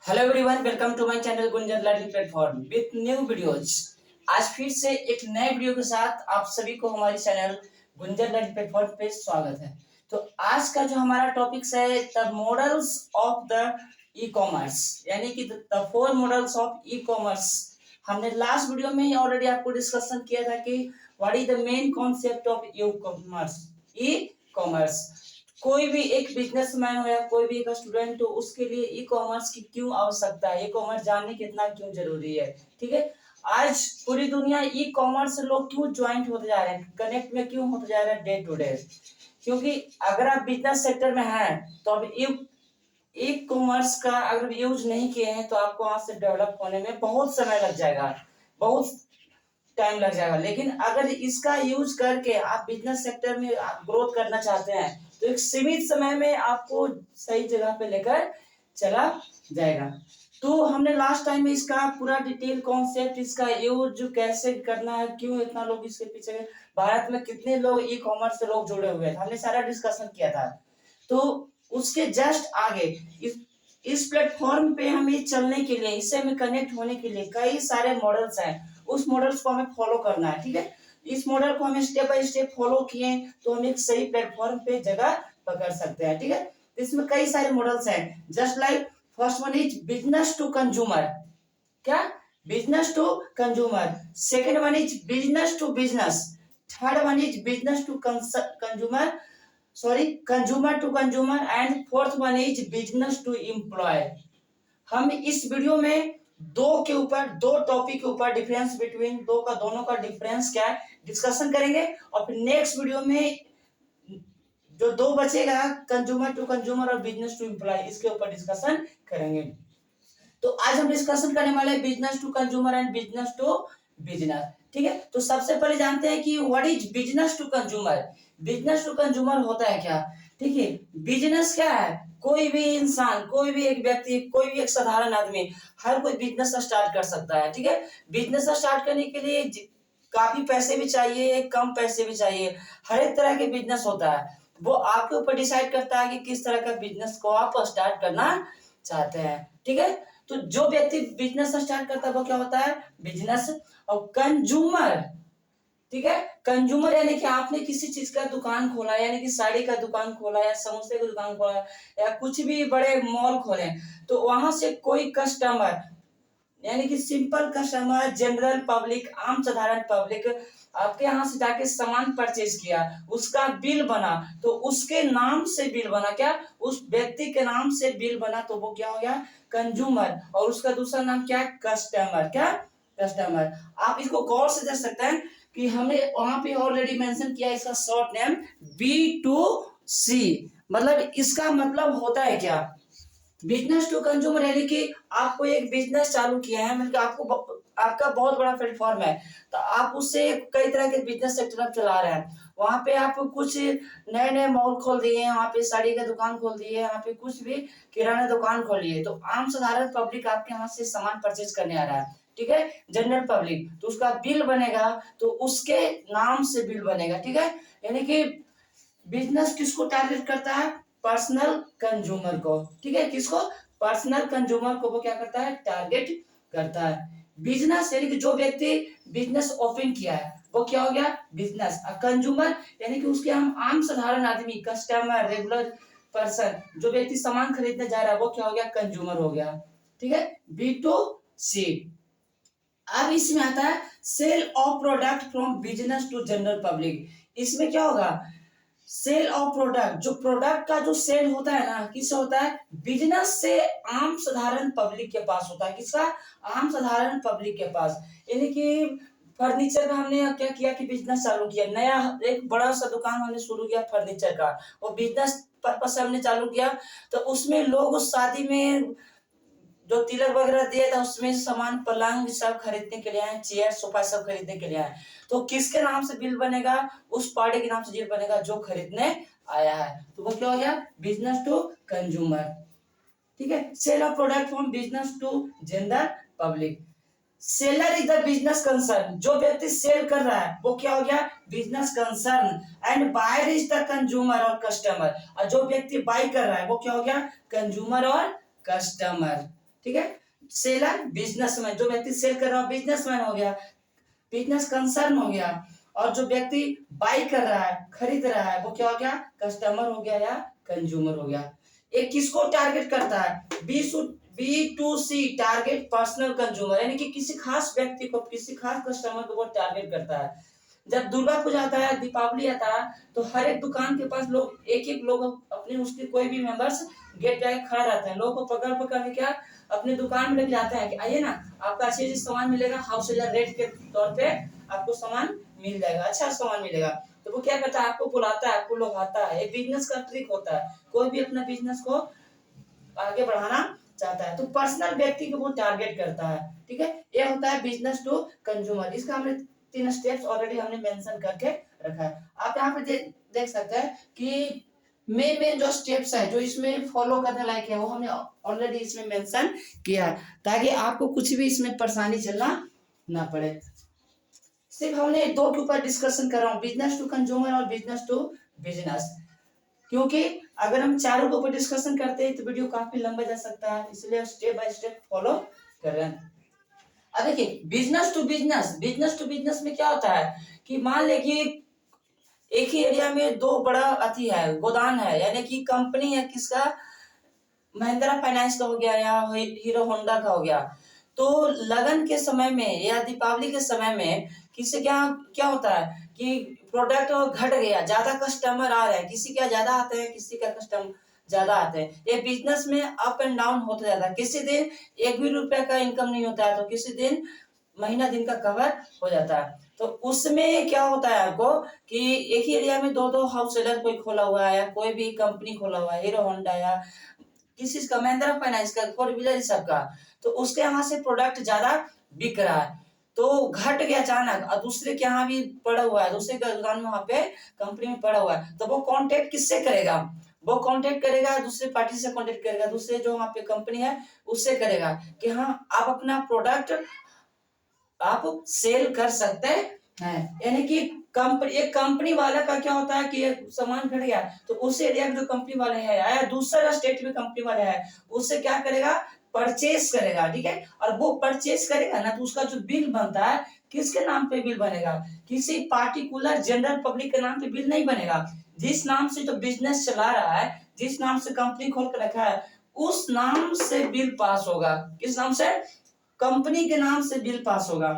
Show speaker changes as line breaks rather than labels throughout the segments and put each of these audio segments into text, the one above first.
Hello everyone, welcome to my channel Gunjan learning platform with new videos. आज फिर से एक नए वीडियो के साथ आप सभी को हमारे चैनल गुंजन लर्निंग प्लेटफॉर्म पे स्वागत है। तो आज का जो हमारा टॉपिक्स है the models of the e commerce, यानी कि the four models of e commerce. हमने लास्ट वीडियो में ऑलरेडी आपको डिस्कशन किया था कि what is the main concept of e commerce. E commerce कोई भी एक बिजनेसमैन हो या कोई भी एक स्टूडेंट हो, उसके लिए ई कॉमर्स की क्यों आवश्यकता है, ई कॉमर्स जानने कितना क्यों जरूरी है। ठीक है, आज पूरी दुनिया ई कॉमर्स से लोग क्यों ज्वाइंट होते जा रहे हैं, कनेक्ट में क्यों होते जा रहे हैं डे टू डे। क्योंकि अगर आप बिजनेस सेक्टर में हैं तो अब ई कॉमर्स का अगर यूज नहीं किए हैं तो आपको वहां से डेवलप होने में बहुत समय लग जाएगा, बहुत टाइम लग जाएगा। लेकिन अगर इसका यूज करके आप बिजनेस सेक्टर में ग्रोथ करना चाहते हैं तो एक सीमित समय में आपको सही जगह पे लेकर चला जाएगा। तो हमने लास्ट टाइम में इसका पूरा डिटेल कॉन्सेप्ट, इसका यूज कैसे करना है, क्यों इतना लोग इसके पीछे, भारत में कितने लोग ई कॉमर्स से लोग जुड़े हुए हैं, हमने सारा डिस्कशन किया था। तो उसके जस्ट आगे इस प्लेटफॉर्म पे हमें चलने के लिए, इससे हमें कनेक्ट होने के लिए कई सारे मॉडल्स हैं, उस मॉडल्स को हमें फॉलो करना है। ठीक है, इस मॉडल को हमें स्टेप बाय स्टेप फॉलो किए तो हम एक सही प्लेटफॉर्म पे जगह पकड़ सकते हैं। ठीक है, इसमें कई सारे मॉडल्स हैं, just like first one is business to consumer. क्या? Business to consumer. Second one is business to business. Third one is business to consumer, sorry consumer to consumer. And fourth one is business to employ. हम इस video में दो topic के ऊपर difference between दोनों का difference क्या है डिस्कशन करेंगे, और फिर नेक्स्ट वीडियो में जो दो बचेगा कंज्यूमर टू कंज्यूमर और बिजनेस टू एम्प्लॉय, इसके ऊपर डिस्कशन करेंगे। तो आज हम डिस्कशन करने वाले हैं business to consumer and business to business. ठीक है, तो सबसे पहले जानते हैं कि what is business to consumer. Business to consumer होता है क्या? ठीक है, बिजनेस क्या है? कोई भी इंसान, कोई भी एक व्यक्ति, कोई भी एक साधारण आदमी, हर कोई बिजनेस स्टार्ट कर सकता है। ठीक है, बिजनेस स्टार्ट करने के लिए काफी पैसे भी चाहिए, कम पैसे भी चाहिए, हर एक तरह के बिजनेस होता है। वो आपके ऊपर डिसाइड करता है कि किस तरह का बिजनेस को आप स्टार्ट करना चाहते हैं। ठीक है, तो जो व्यक्ति बिजनेस स्टार्ट करता है वो क्या होता है? बिजनेस। और कंज्यूमर, ठीक है, कंज्यूमर यानी कि आपने किसी चीज का दुकान खोला, यानी कि साड़ी का दुकान खोला या समोसे का दुकान खोला या कुछ भी बड़े मॉल खोले, तो वहां से कोई कस्टमर, यानी कि सिंपल कस्टमर, जनरल पब्लिक, आम साधारण पब्लिक आपके यहाँ से जाके सामान परचेज किया, उसका बिल बना, तो उसके नाम से बिल बना, क्या? उस व्यक्ति के नाम से बिल बना, तो वो क्या हो गया? कंज्यूमर। और उसका दूसरा नाम क्या है? कस्टमर। क्या? कस्टमर। आप इसको गौर से देख सकते हैं कि हमने वहां पे ऑलरेडी मेंशन किया इसका शॉर्ट नेम B2C। मतलब इसका मतलब होता है क्या? बिजनेस टू कंज्यूमर, यानी कि आपको एक बिजनेस चालू किया है, मतलब आपका बहुत बड़ा प्लेटफॉर्म है, तो आप उससे कई तरह के बिजनेस सेक्टर आप चला रहे हैं। वहां पे आप कुछ नए नए मॉल खोल दिए हैं, वहां पे साड़ी का दुकान खोल दिए, यहाँ पे कुछ भी किराना दुकान खोली है, तो आम साधारण पब्लिक आपके यहाँ से सामान परचेज करने आ रहा है। ठीक है, जनरल पब्लिक, तो उसका बिल बनेगा, तो उसके नाम से बिल बनेगा। ठीक है, यानी कि बिजनेस किसको टारगेट करता है? पर्सनल कंज्यूमर को। ठीक है, किसको? पर्सनल कंज्यूमर को वो क्या करता है? टारगेट करता है। बिजनेस यानी कि जो व्यक्ति बिजनेस ओपन किया है वो क्या हो गया? बिजनेस। कंज्यूमर यानी कि उसके हम आम साधारण आदमी, कस्टमर, रेगुलर पर्सन, जो व्यक्ति सामान खरीदने जा रहा है वो क्या हो गया? कंज्यूमर हो गया। ठीक है, B2C। अब इसमें आता है sale of product from business to general public. इसमें क्या होगा? सेल ऑफ प्रोडक्ट, जो प्रोडक्ट का जो सेल होता है ना, किससे होता है? बिजनेस से आम साधारण पब्लिक के पास होता है। किसका? आम साधारण पब्लिक के पास। यानी कि फर्नीचर का हमने क्या किया कि बिजनेस चालू किया, नया एक बड़ा सा दुकान हमने शुरू किया फर्नीचर का, वो बिजनेस पर्पज से हमने चालू किया, तो उसमें लोग उस शादी में जो तिलक वगैरह दिया था उसमें सामान, पलंग सब खरीदने के लिए आए, चेयर सोफा सब खरीदने के लिए आए, तो किसके नाम से बिल बनेगा? उस पार्टी के नाम से बिल बनेगा जो खरीदने आया है, तो वो क्या हो गया? Business to consumer. ठीक है, sale of product from business to general public. Seller is the business concern, जो व्यक्ति सेल कर रहा है वो क्या हो गया? Business concern. And buyer is the consumer और कस्टमर, और जो व्यक्ति बाई कर रहा है वो क्या हो गया? कंज्यूमर और कस्टमर। ठीक है। सेलर बिजनेसमैन, जो व्यक्ति सेल कर रहा है बिजनेसमैन हो गया, बिजनेस कंसर्न हो गया, और जो व्यक्ति बाई कर रहा है, खरीद रहा है, वो क्या हो गया, कस्टमर हो गया या कंज्यूमर हो गया। एक किसको टारगेट करता है, B2C, टारगेट पर्सनल कंज्यूमर, यानी कि किसी खास व्यक्ति को, किसी खास कस्टमर को वो टारगेट करता है। जब दुर्गा पूजा आता है, दीपावली आता है, तो हर एक दुकान के पास लोग, एक एक लोग अपने उसके कोई भी मेंबर्स गेट जाके खड़ा रहते हैं, लोगों को पकड़ पकड़ के क्या अपने दुकान में लेके जाते हैं कि आइए ना, आपका अच्छी अच्छी सामान मिलेगा, हाउस होल्डर रेट के तौर पे आपको सामान मिल जाएगा, अच्छा सामान मिलेगा। तो वो क्या करता है, आपको बुलाता है, आपको लुभाता है। ये बिजनेस का ट्रिक होता है, कोई भी अपना बिजनेस को आगे बढ़ाना चाहता है तो पर्सनल व्यक्ति को वो टारगेट करता है, ठीक है। ये होता है बिजनेस टू कंज्यूमर। इसका हमने 3 स्टेप्स ऑलरेडी हमने मेंशन करके रखा है। आप यहाँ पे देख सकते हैं कि मेन जो स्टेप्स है, जो इसमें फॉलो करने लायक है, वो हमने ऑलरेडी इसमें मेंशन किया है, ताकि आपको कुछ भी इसमें परेशानी झेलना ना पड़े। सिर्फ हमने 2 के ऊपर डिस्कशन कर रहा हूँ, बिजनेस टू कंज्यूमर और बिजनेस टू बिजनेस, क्योंकि अगर हम चारों के ऊपर डिस्कशन करते हैं तो वीडियो काफी लंबा जा सकता है, इसलिए स्टेप बाय स्टेप फॉलो कर रहे हैं। अब देखिए business to business, business to business में क्या होता है कि मान ले कि एक ही एरिया में 2 बड़ा अति है, गोदान है, यानी कि कंपनी है, किसका, महिंद्रा फाइनेंस का हो गया या हीरो होंडा का हो गया। तो लगन के समय में या दीपावली के समय में किसी क्या क्या होता है कि प्रोडक्ट घट गया, ज्यादा कस्टमर आ रहे हैं, किसी क्या ज्यादा आते हैं, किसी का कस्टमर ज्यादा आते हैं। ये बिजनेस में अप एंड डाउन होता जाता है, किसी दिन 1 भी रुपए का इनकम नहीं होता है, तो किसी दिन महीना दिन का कवर हो जाता है। तो उसमें क्या होता है आपको कि एक ही एरिया में 2 हाउस सेलर कोई खोला हुआ है, या कोई भी कंपनी खोला हुआ है, हीरो होंडा या किसी का, महिंद्रा फाइनेंस का, 4 व्हीलर सब का, तो उसके यहाँ से प्रोडक्ट ज्यादा बिक रहा है, तो घट गया अचानक, और दूसरे के यहाँ भी पड़ा हुआ है, दूसरे का दुकान में वहां पे कंपनी में पड़ा हुआ है, तो वो कांटेक्ट किससे करेगा, वो कांटेक्ट करेगा दूसरे पार्टी से, कांटेक्ट करेगा दूसरे जो वहां पे कंपनी है उससे करेगा कि हाँ आप अपना प्रोडक्ट आप सेल कर सकते हैं। यानी कि एक कंपनी वाला का क्या होता है कि एक सामान घट गया, तो उस एरिया में जो कंपनी वाले है या दूसरा स्टेट में कंपनी वाले है, उससे क्या करेगा, परचेस करेगा, ठीक है। और वो परचेस करेगा ना, तो उसका जो बिल बनता है, किसके नाम पे बिल बनेगा, किसी पार्टिकुलर जनरल पब्लिक के नाम पे बिल नहीं बनेगा। जिस नाम से जो बिजनेस चला रहा है, जिस नाम से कंपनी खोल कर रखा है, उस नाम से बिल पास होगा। किस नाम से, कंपनी के नाम से बिल पास होगा।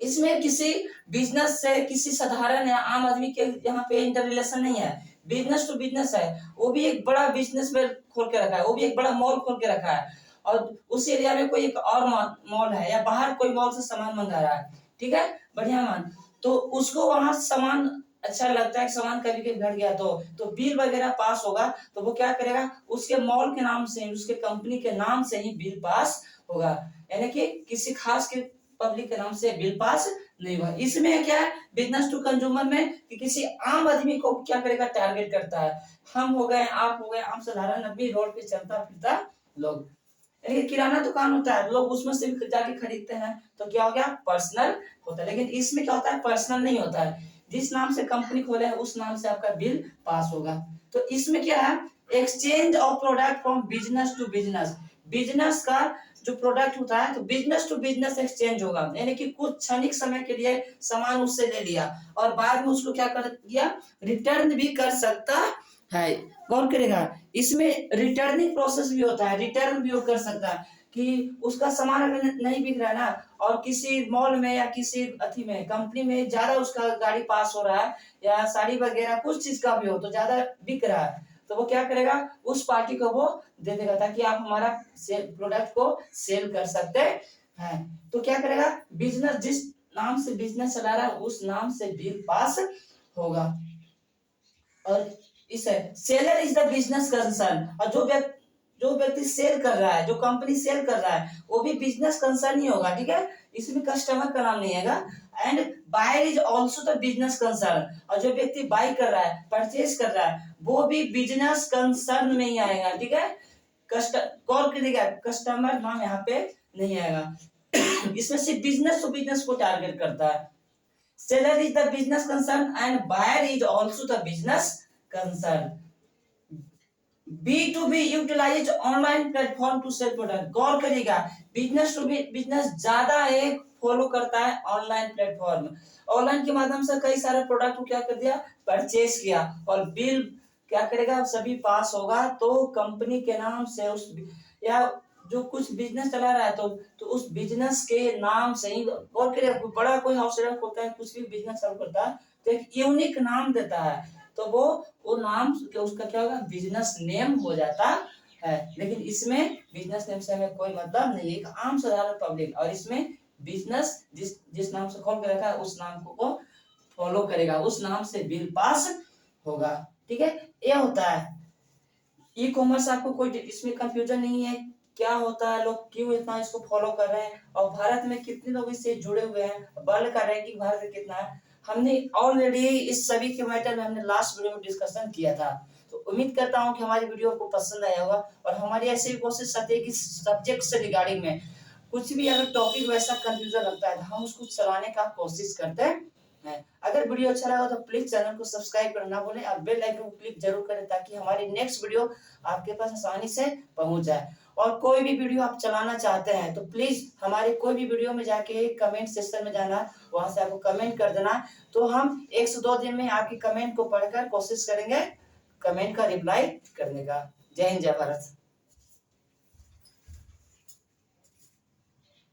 इसमें किसी बिजनेस से, किसी साधारण या आम आदमी के यहाँ पे इंटर रिलेशन नहीं है, बिजनेस टू बिजनेस है। वो भी एक बड़ा बिजनेस में खोल के रखा है, वो भी एक बड़ा मॉल खोल के रखा है, और उस एरिया में कोई एक और मॉल है, या बाहर कोई मॉल से सामान मंगा रहा है, ठीक है, बढ़िया मान, तो उसको वहां सामान अच्छा लगता है, सामान कभी कभी घट गया तो बिल वगैरह पास होगा, तो वो क्या करेगा, उसके मॉल के नाम से, उसके कंपनी के नाम से ही बिल पास होगा, यानी कि किसी खास के पब्लिक के नाम से बिल पास नहीं हुआ। इसमें क्या है, बिजनेस टू कंज्यूमर में कि किसी आम आदमी को क्या करेगा, टारगेट करता है। हम हो गए, आप हो गए, आम साधारण आदमी, रोड पे चलता फिरता लोग, यानी किराना दुकान होता है, लोग उसमें से भी जाके खरीदते हैं, तो क्या हो गया, पर्सनल होता है। लेकिन इसमें क्या होता है, पर्सनल नहीं होता है, जिस नाम से कंपनी खोले है उस नाम से आपका बिल पास होगा। तो इसमें क्या है, exchange of product from business to business, business का जो प्रोडक्ट होता है, तो बिजनेस टू बिजनेस एक्सचेंज होगा, यानी कि कुछ क्षणिक समय के लिए सामान उससे ले लिया और बाद में उसको क्या कर दिया, रिटर्न भी कर सकता है। कौन करेगा, इसमें रिटर्निंग प्रोसेस भी होता है, रिटर्न भी वो कर सकता है कि उसका सामान अगर नहीं बिक रहा है ना, और किसी मॉल में या किसी अथी में कंपनी में ज्यादा उसका गाड़ी पास हो रहा है, या साड़ी वगैरह कुछ चीज का भी हो तो ज्यादा बिक रहा है, तो वो क्या करेगा, उस पार्टी को वो दे देगा, ताकि आप हमारा प्रोडक्ट को सेल कर सकते हैं। तो क्या करेगा, बिजनेस जिस नाम से बिजनेस चला रहा है उस नाम से बिल पास होगा। और इस seller is the business concern, और जो व्यक्ति सेल कर रहा है, जो कंपनी सेल कर रहा है, वो भी बिजनेस कंसर्न ही होगा, ठीक है, इसमें कस्टमर का नाम नहीं आएगा। And buyer is also the business concern, और जो व्यक्ति बाई कर रहा है, परचेज कर रहा है, वो भी बिजनेस कंसर्न में ही आएगा, ठीक है, कॉल करिएगा, कस्टमर नाम यहाँ पे नहीं आएगा। इसमें सिर्फ बिजनेस टू बिजनेस को टारगेट करता है। Seller is the business concern and buyer is also the business concern. B2B utilise online platform to sell product. गौर करिएगा, बिजनेस टू बिजनेस ज्यादा एक फॉलो करता है ऑनलाइन प्लेटफॉर्म। ऑनलाइन के माध्यम से कई सारे प्रोडक्ट को क्या कर दिया, परचेज किया, और बिल क्या करेगा, सभी पास होगा तो कंपनी के नाम से उस या जो कुछ बिजनेस चला रहा है तो उस बिजनेस के नाम से ही। गौर करिएगा, कोई बड़ा कोई हाउस होता है, कुछ भी बिजनेस चालू करता है तो एक यूनिक नाम देता है, तो वो नाम उसका क्या होगा, बिजनेस नेम हो जाता है। लेकिन इसमें बिजनेस नेम से हमें कोई मतलब नहीं, एक आम साधारण पब्लिक, और इसमें बिजनेस जिस जिस नाम से खोल के रखा है उस नाम को फॉलो करेगा, उस नाम से बिल पास होगा। ठीक है, ये होता है ई कॉमर्स। आपको कोई इसमें कंफ्यूजन नहीं है क्या होता है, लोग क्यों इतना इसको फॉलो कर रहे हैं, और भारत में कितने लोग इससे जुड़े हुए हैं, वर्ल्ड का रैंकिंग भारत में कितना है, हमने ऑलरेडी इस सभी के मैटर में हमने लास्ट वीडियो में डिस्कशन किया था। तो उम्मीद करता हूं कि हमारी वीडियो को पसंद आया होगा, और हमारी ऐसी भी कोशिश रहती है कि सब्जेक्ट से रिगार्डिंग में कुछ भी अगर टॉपिक वैसा कंफ्यूजन लगता है तो हम उसको चलाने का कोशिश करते हैं। अगर वीडियो अच्छा लगा तो प्लीज चैनल को सब्सक्राइब करना ना भूलें, और बेल आइकन को क्लिक जरूर करें ताकि हमारी नेक्स्ट वीडियो आपके पास आसानी से पहुंच जाए। और कोई भी वीडियो आप चलाना चाहते हैं तो प्लीज हमारे कोई भी वीडियो में जाके कमेंट सेक्शन में जाना, वहां से आपको कमेंट कर देना, तो हम 1 से 2 दिन में आपकी कमेंट को पढ़कर कोशिश करेंगे कमेंट का रिप्लाई करने का। जय हिंद, जय भारत।